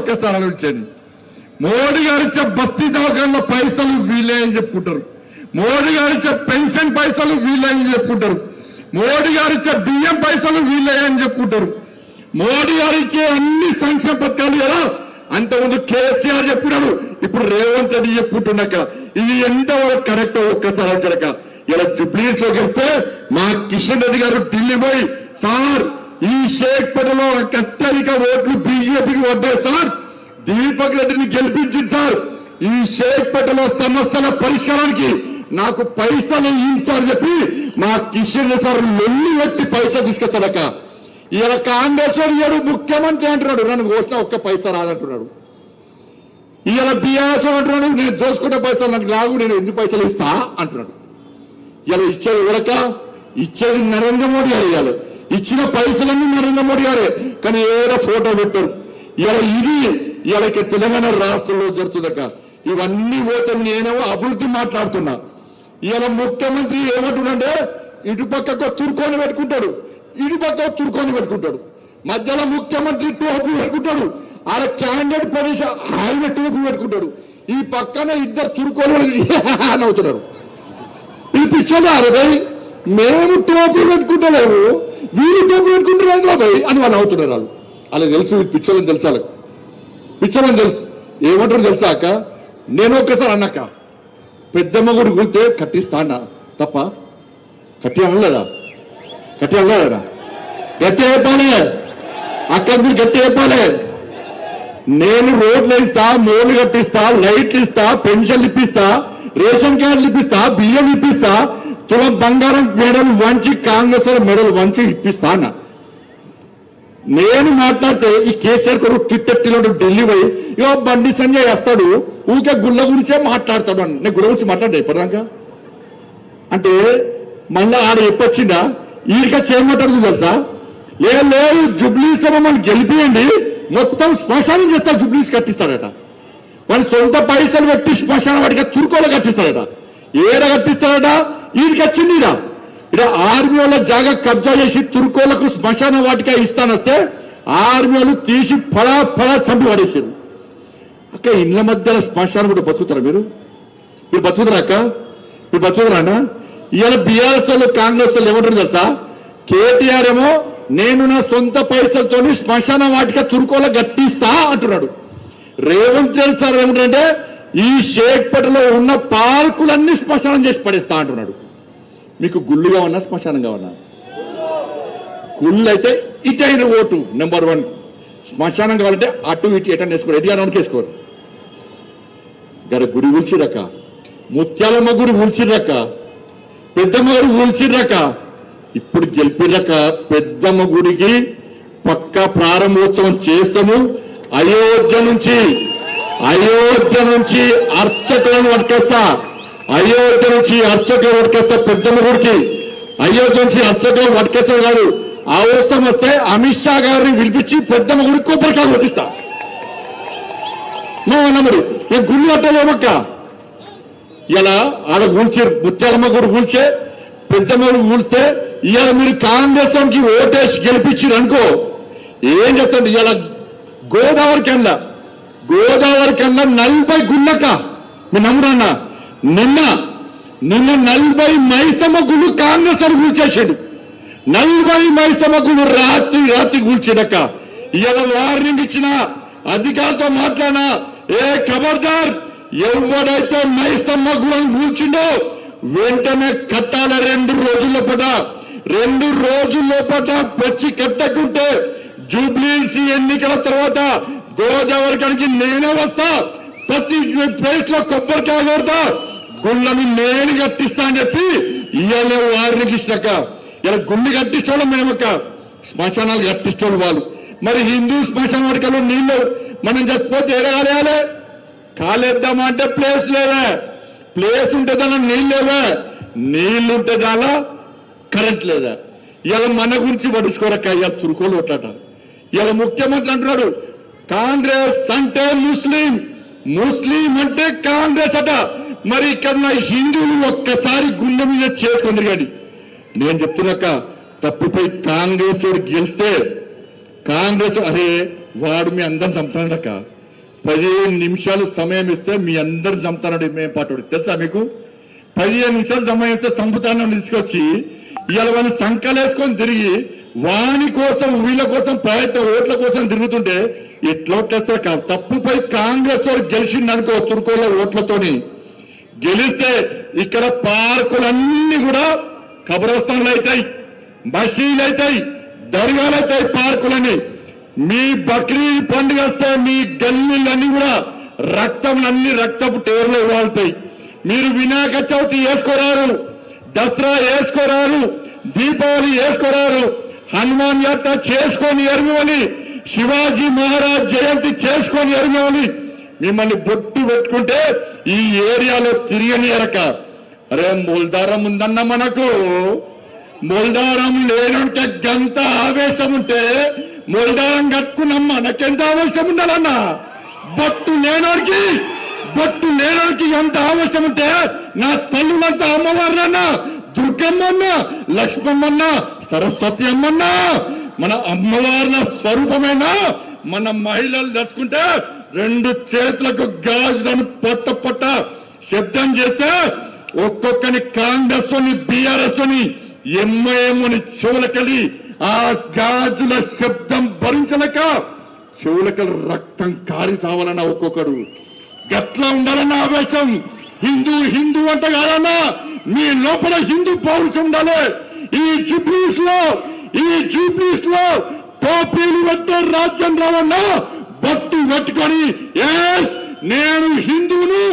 ఒక్కసారి ఆలోచించండి. మోడీ గారు ఇచ్చే బస్తీ దవాఖానలో పైసలు వీళ్ళే అని చెప్పుకుంటారు, మోడీ గారు ఇచ్చే పెన్షన్ పైసలు వీళ్ళే అని చెప్పుకుంటారు, మోడీ గారు ఇచ్చే బియ్యం పైసలు వీళ్ళే అని చెప్పుకుంటారు, మోడీ గారు ఇచ్చే అన్ని సంక్షేమ పథకాలు ఎలా అంతకుముందు కేసీఆర్ చెప్పినాడు, ఇప్పుడు రేవంత్ రెడ్డి చెప్పుకుంటున్నాక ఇది ఎంతవరకు కరెక్ట్ ఒక్కసారి ఆలోచనక. ఇలా జుబ్లీస్ లో గెలిస్తే మా కిషన్ రెడ్డి గారు ఢిల్లీ పోయి సార్ ఈ షేక్పేటలో అత్యధిక ఓట్లు బీజేపీకి వద్దాయి సార్, దీపక్ రెడ్డిని గెలిపించింది సార్, ఈ షేక్పేటలో సమస్యల పరిష్కారానికి నాకు పైసలు ఇచ్చారని చెప్పి మా కిషన్ రెడ్డి సార్ లొల్లి పెట్టి పైసలు తీసుకొస్తాడక. ఇలా కాంగ్రెస్ వాడు ముఖ్యమంత్రి అంటున్నాడు, నన్ను కోసిన ఒక్క పైసా రాదంటున్నాడు. ఇలా బీఆర్ఎస్ అంటున్నాడు, నేను దోసుకుంటే పైసలు నాకు రాగు, నేను ఎందుకు పైసలు ఇస్తా అంటున్నాడు. ఇలా ఇచ్చేది ఎవరక? ఇచ్చేది నరేంద్ర మోడీ గారు. ఇవ్వాలి ఇచ్చిన పైసలన్నీ నరేంద్ర మోడీ గారే, కానీ ఏదో ఫోటో పెట్టారు. ఇలా ఇది ఇలా తెలంగాణ రాష్ట్రంలో జరుగుతుందక. ఇవన్నీ పోతే నేనేమో అభివృద్ధి మాట్లాడుతున్నా. ఇలా ముఖ్యమంత్రి ఏమంటున్నాడే, ఇటుపక్కకు తుర్కొని పెట్టుకుంటాడు, ఇటుపక్క తుర్కొని పెట్టుకుంటాడు, మధ్యలో ముఖ్యమంత్రి టోపీ పెట్టుకుంటాడు, ఆడ క్యాండిడేట్ ప్రదేశ ఆయన టోపీ పెట్టుకుంటాడు, ఈ పక్కన ఇద్దరు తుర్కొని అవుతున్నారు. ఇది పిచ్చోదా భయ్, మేము టోపీ పెట్టుకుంటలేము వీళ్ళు టోపీ పెట్టుకుంటున్నారు భయ్ అని వాళ్ళు అవుతున్నారు. వాళ్ళు అలా తెలుసు, పిచ్చోళ్ళని తెలుసు, వాళ్ళకి పిచ్చోళ్ళని తెలుసు. ఏమంటారు తెలుసాక, నేను ఒక్కసారి అన్నాక పెద్దమ్మ గుడి గుర్తే కట్టిస్తా అన్న తప్ప కట్టి అనలేదా? గట్టి అనలేదా? గట్టి చెప్పాలి, అక్కడ మీరు గట్టి చెప్పాలి. నేను రోడ్లు వేస్తా, మోర్లు కట్టిస్తా, లైట్లు ఇస్తా, పెన్షన్లు ఇప్పిస్తా, రేషన్ కార్డులు ఇప్పిస్తా, బియ్యం ఇప్పిస్తా, తులం బంగారం మెడలు వంచి కాంగ్రెస్ మెడలు వంచి ఇప్పిస్తా అన్న. నేను మాట్లాడితే ఈ కేసీఆర్ కొరకు టిట్టెట్టిలో ఢిల్లీ పోయి ఇగో బండి సంజయ్ వస్తాడు, ఊకే గుళ్ళ గురించే మాట్లాడతాడు అని. నేను గుళ్ళ గురించి మాట్లాడే ఇప్పటిదాకా అంటే మళ్ళా ఆడ ఎప్పొచ్చిందా ఈడిగా చేయమంటారు తెలుసా? లేదు జుబ్లీస్ లో మమ్మల్ని గెలిపియండి, మొత్తం శ్మశానం చేస్తా, జుబ్లీస్ కట్టిస్తాడట. వాడి సొంత పైసలు పెట్టి శ్మశానం వాడికి తుర్కోలో కట్టిస్తాడట. ఏడ కట్టిస్తాడట? ఈడికి వచ్చిందిరా ఇక్కడ ఆర్మీ వాళ్ళ జాగా కబ్జా చేసి తుర్కోలకు శ్మశాన వాటిక ఇస్తానొస్తే ఆర్మీ వాళ్ళు తీసి ఫడా చంపి పడేసారు. అక్క ఇళ్ల మధ్యలో శ్మశానం కూడా బతుకుతారా మీరు? మీరు బతుకుతారా అక్క? మీరు బతుకుతారా అన్న? ఇవాళ బీఆర్ఎస్ వాళ్ళు కాంగ్రెస్ వాళ్ళు ఏమంటారు తెలుసా? కేటీఆర్ ఏమో నేను నా సొంత పైసలతో శ్మశాన వాటిక తుర్కోలో గట్టిస్తా అంటున్నాడు. రేవంత్ రెడ్డి సార్ ఏమిటంటే ఈ షేక్పేటలో ఉన్న పార్కులన్నీ శ్మశానం చేసి పడేస్తా అంటున్నాడు. మీకు గుళ్ళుగా ఉన్నా శ్మశానంగా ఉన్నా? గుళ్ళు అయితే ఇటైన ఓటు నెంబర్ 1, శ్మశానం కావాలంటే అటు ఇటు ఎటన్నా వేసుకోరు, ఎటు అనౌన్కి వేసుకోరు. గారి గుడి ఊల్చిరక, ముత్యాలమ్మ గుడి ఊల్చిరక, పెద్దమ్మ గుడి ఊల్చిరక, ఇప్పుడు గెలిపిరక పెద్దమ్మ గుడికి పక్కా ప్రారంభోత్సవం చేస్తాము. అయోధ్య నుంచి అర్చకులను పట్టుకొస్తా, అయోధ్య నుంచి అర్చకులు పట్టుకొస్తా పెద్దమ్మ గుడికి. అయోధ్య నుంచి అర్చకులు పట్టుకొచ్చడం కాదు, అవసరం వస్తే అమిత్ షా గారిని పిలిపించి పెద్దమ్మ గుడికి కొబ్బరికాయ కొట్టిస్తా. నమ్మరు నేను గుళ్ళు కట్టలేమక్క. ఇలా ఆడ కూల్చి ముత్యాలమ్మ గుడి కూల్చే, పెద్దమ్మ గుడి కూల్స్తే ఇవాళ మీరు కాంగ్రెస్ కి ఓటేసి గెలిపించారు అనుకో, ఏం చెప్తాడు? ఇలా గోదావరి కన్నా 40 గుళ్ళక మీరు నమ్మురన్నా. నిన్న 40 మైసమ్మ గుళ్ళు కాంగ్రెస్ అని కూల్చేసాడు. 40 మైసమ్మ గుళ్ళు రాత్రి కూల్చాడక్క. ఇలా వార్నింగ్ ఇచ్చిన అధికారులతో మాట్లాడినా, ఏ ఖబర్దార్, ఎవడైతే మైసమ్మ గుళ్ళను కూల్చిండో వెంటనే కట్టాల 2 రోజుల్లో పట వచ్చి కట్టకుంటే జూబ్లీస్ ఎన్నికల తర్వాత గోదావరి కడికి నేనే వస్తా, ప్రతి ప్లేస్ లో కొబ్బరికాయ కొడతా, గుళ్ళని నేను కట్టిస్తా అని చెప్పి ఇవాళ వారిని ఇచ్చినాక. ఇలా గుళ్ళు కట్టించడం మేమక్క, శ్మశానాలు కట్టించడం వాళ్ళు. మరి హిందూ శ్మశాన వాటికలో నీళ్ళు మనం చచ్చిపోతే ఎరగాలేయాలి, కాలేద్దామా అంటే ప్లేస్ లేదా, ప్లేస్ ఉంటే దాని నీళ్ళు లేదా, నీళ్లు ఉంటే దానిలో కరెంట్ లేదా. ఇలా మన గురించి పడుచుకోరక్క, ఇలా తురుకోలు కొట్టాట. ఇలా ముఖ్యమంత్రి అంటున్నాడు కాంగ్రెస్ అంటే ముస్లిం అంటే కాంగ్రెస్ అట. మరి ఇక్కడ హిందువులు ఒక్కసారి గుండె మీద చేసుకుందరు. కానీ నేను చెప్తున్నాక తప్పిపోయి కాంగ్రెస్ గెలిస్తే కాంగ్రెస్ అరే వాడు మీ అందరం చంపుతాడక్క, 15 నిమిషాలు సమయం ఇస్తే మీ అందరు చంపుతానండి మేము పాటు తెలుసా మీకు? 15 నిమిషాలు సమయం ఇస్తే చంపుతానని తీసుకొచ్చి ఇవాళ వాళ్ళు సంకలేసుకొని తిరిగి వాని కోసం వీళ్ళ కోసం ఓట్ల కోసం తిరుగుతుంటే ఎట్లొట్లేస్తారు కాదు. తప్పుపై కాంగ్రెస్ వాడు గెలిచిందనుకో తుర్కోల ఓట్లతోని గెలిస్తే ఇక్కడ పార్కులన్నీ కూడా కబ్రస్థాన్లు అవుతాయి, మసీదులు అవుతాయి, దర్గాలు అవుతాయి పార్కులని. మీ బక్రీద్ పండుగ వస్తే మీ గల్లీలన్నీ కూడా రక్తపు టేర్లు వాళ్తాయి. మీరు వినాయక చవితి వేసుకోరారు, దసరా వేసుకోరారు, దీపావళి వేసుకోరారు, హనుమాన్ యాత్ర చేసుకొని ఎరుగవని, శివాజీ మహారాజ్ జయంతి చేసుకొని ఎరుగవని మిమ్మల్ని బొట్టు పెట్టుకుంటే ఈ ఏరియాలో తిరిగని ఎరక. అరే మొల్దారం ఉందన్న మనకు, మొల్దారం లేనంటే గంత ఆవేశం ఉంటే మొల్దారం కట్టుకున్నాం మనకెంత ఆవేశం ఉండాలన్నా. బొట్టు లేనోడికి ఎంత ఆవేశం ఉంటే నా తల్లులంతా అమ్మవారినన్నా, దుర్గమ్మన్న, లక్ష్మమ్మన్న, సరస్వతి అమ్మన్న, మన అమ్మవార్ల స్వరూపమైన మన మహిళలు దట్టుకుంటే 2 చేతులకు గాజులను పొట్ట శబ్దం చేస్తే ఒక్కొక్కని కాంగ్రెస్ అని బీఆర్ఎస్ అని ఎంఐఎంని చెవులకెళ్ళి ఆ గాజుల శబ్దం భరించలేక చెవులకెళ్ళి రక్తం కారి సావాలన్నా ఒక్కొక్కరు. గట్లా ఉండాలన్న ఆవేశం. హిందూ అంట కాదన్నా, మీ లోపల హిందూ పౌరుషం ఉండాలి. ఈ జూబ్లీస్ లో టోపీలు పెట్టే రాజ్యం రావన్నా బట్టు పెట్టుకొని నేను హిందువును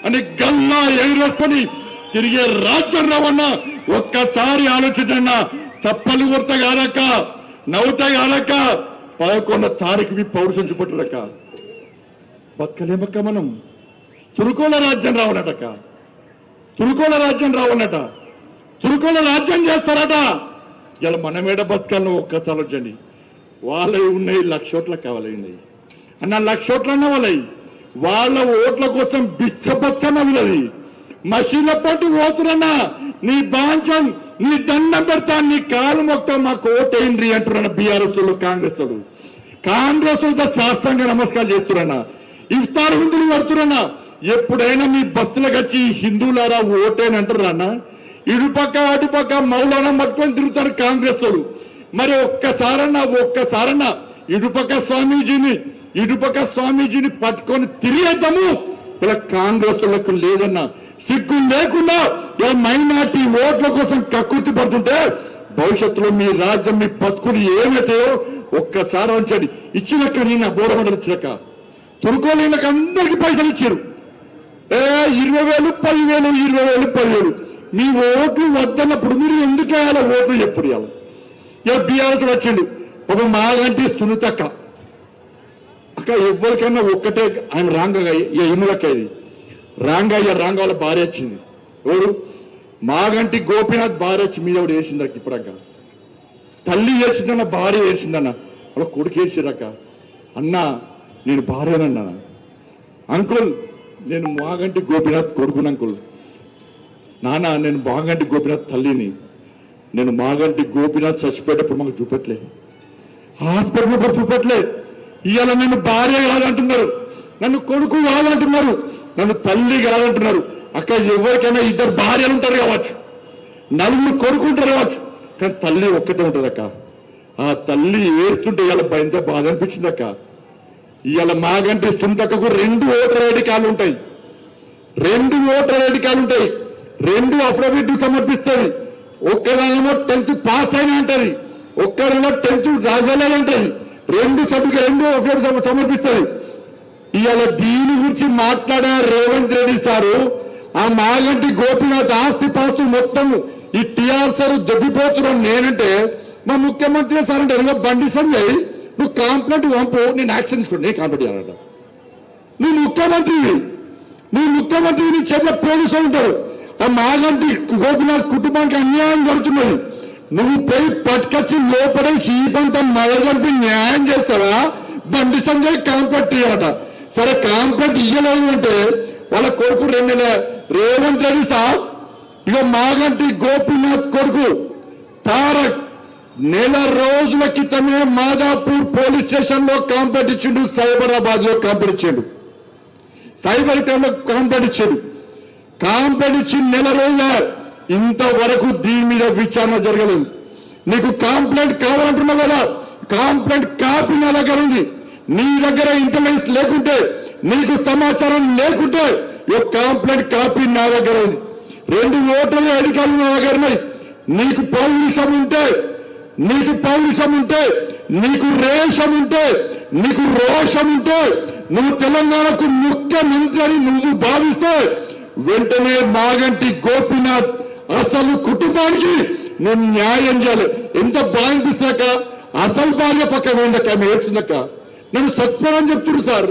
అని గల్లా ఎగురేసుకొని తిరిగే రాజ్యం రావన్నా ఒక్కసారి ఆలోచించన్నా. తప్పలు కొరత కాదక్క, నవ్వుతా కాదక్క, 11వ తారీఖు మీ పౌరుషం చూపట్టులక్క బతకలేమక్క మనం. తురుకోల రాజ్యం రావనటక్క, తురుకోల రాజ్యం చేస్తారట. ఇలా మనమేడ బతకాలను ఒక్కసారి వచ్చండి. వాళ్ళవి ఉన్నాయి 1,00,000 ఓట్ల కావాలి అన్న, 1,00,000 ఓట్లన్నా వాళ్ళ ఓట్ల కోసం బిచ్చ బతకన్నా ఉన్నది. మసీన్ల పాటు పోతున్నా నీ బాంచం, నీ దండం పెడతా, నీ కాలు మొక్తా, మాకు ఓటేయండి అంటున్నా బీఆర్ఎస్ కాంగ్రెస్ శాస్త్రంగా నమస్కారం చేస్తున్నా, ఇఫ్తార్ విందులు పడుతున్నా. ఎప్పుడైనా మీ బస్సులకు వచ్చి హిందువులారా ఓటేనంటారా? ఇటుపక్క అటుపక్క మౌలానా పట్టుకొని తిరుగుతారు కాంగ్రెస్ వాడు. మరి ఒక్కసారన్నా ఇటుపక్క స్వామీజీని పట్టుకొని తిరిగేద్దాము. ఇలా కాంగ్రెస్ వాళ్ళకు లేదన్నా, సిగ్గు లేకుండా మైనార్టీ ఓట్ల కోసం కక్కుర్తి పడుతుంటే భవిష్యత్తులో మీ రాజ్యం మీ బతుకులు ఏమైతాయో ఒక్కసారి ఉంచండి. ఇచ్చినాక నేను బోరమండలు ఇచ్చినాక తురుకోలేక అందరికి పైసలు ఇచ్చారు. 20,000, 10,000, 20,000, 10,000. మీ ఓట్లు వద్దన్నప్పుడు మీరు ఎందుకు వేయాలి ఓట్లు? ఎప్పుడు వేయాలి? బీఆర్ఎస్ వచ్చిండు ఒక మాగంటి సునీతక్క అక్క, ఎవరికైనా ఒక్కటే ఆయన రాంగయ్య ఇములక్కది రాంగ వాళ్ళ భార్య వచ్చింది. ఎవరు? మాగంటి గోపీనాథ్ భార్య వచ్చి మీద ఒకటి వేసిందక్క. ఇప్పుడక్క తల్లి వేసిందన్న, భార్య వేసిందన్న, వాళ్ళ కొడుకు వేసిరక్క. అన్నా నేను భార్యనన్నా. అంకుల్ నేను మాగంటి గోపీనాథ్ కొడుకుని. అంకుల్ నాన్న నేను మాగంటి గోపీనాథ్ తల్లిని. నేను మాగంటి గోపీనాథ్ చచ్చిపోయేటప్పుడు మాకు చూపెట్టలే, హాస్పిటల్ చూపెట్టలే. ఇవాళ నన్ను భార్య కాదంటున్నారు, నన్ను కొడుకు కాదంటున్నారు, నన్ను తల్లి కాదంటున్నారు. అక్క ఎవరికైనా 2 భార్యలు ఉంటారు కావచ్చు, 4 కొడుకుంటారు కావచ్చు, కానీ తల్లి ఒక్కతే ఉంటుంది అక్క. ఆ తల్లి ఏడుస్తుంటే ఇవాళ ఎంత బాధ అనిపించింది అక్క. ఇవాళ మాగంటి సునీతక్కకు 2 ఓటర్ ఐడి కార్డులు ఉంటాయి, 2 అఫిడవిట్ సమర్పిస్తుంది. ఒక్కదానేమో 10th పాస్ అయినా అంటది, ఒక్కరేమో 10th రాజాలని అంటది. 2 అఫిడవిట్ సమర్పిస్తుంది. ఇవాళ దీని గురించి మాట్లాడే రేవంత్ రెడ్డి సారు ఆ మాగంటి గోపీనాథ్ ఆస్తి పాస్తు మొత్తం ఈ టీఆర్ఎస్ దొబ్బిపోతున్నాను నేనంటే మా ముఖ్యమంత్రి సార్ అంటే బండి సంజయ్ నువ్వు కాంప్లైంట్ పంపు, నేను యాక్షన్ తీసుకోండి, నేను కాంప్లైంట్ చేయాలంట. నువ్వు ముఖ్యమంత్రి చెప్పిన పోలీసులు ఉంటారు. ఆ మాగంటి గోపీనాథ్ కుటుంబానికి అన్యాయం జరుగుతున్నది. నువ్వు పోయి పట్టుకొచ్చి లోపడేసి ఈ పంట మళ్ళీ న్యాయం చేస్తావా? బండి సంజయ్ కాంప్లైంట్ ఇవ్వాలట. సరే కాంప్లైంట్ ఇయ్యలేదు అంటే వాళ్ళ కొడుకు 2 నెలల రేవంత్ రెడ్డి సాబ్ ఇక మాగంటి గోపీనాథ్ కొడుకు తారక్ నెల రోజుల క్రితమే మాదాపూర్ పోలీస్ స్టేషన్ లో కాంప్లైంట్ ఇచ్చిండు, సైబరాబాద్ లో కాంప్లైంట్ ఇచ్చిండు. సైబర్ టైంలో కాంప్లైంట్ ఇచ్చి నెల రోజుల ఇంతవరకు దీని మీద విచారణ జరగలేదు. నీకు కాంప్లైంట్ కావాలంటున్నావు కదా, కాంప్లైంట్ కాపీ నా దగ్గర ఉంది. నీ దగ్గర ఇంటెలిజెన్స్ లేకుంటే, నీకు సమాచారం లేకుంటే కాంప్లైంట్ కాపీ నా దగ్గర ఉంది. 2 ఓటర్ల అధికారులు నా దగ్గర ఉన్నాయి. నీకు పౌరుషం ఉంటే, నీకు రేషం ఉంటే, నీకు రోషం ఉంటే, నువ్వు తెలంగాణకు ముఖ్యమంత్రి అని నువ్వు భావిస్తే వెంటనే మాగంటి గోపీనాథ్ అసలు కుటుంబానికి నువ్వు న్యాయం చేయాలి. ఎంత బాగా అనిపిస్తాక అసలు భార్య పక్క వేందక్క ఏడ్చిందక్క, నేను సత్పరం చెప్తున్నారు సార్.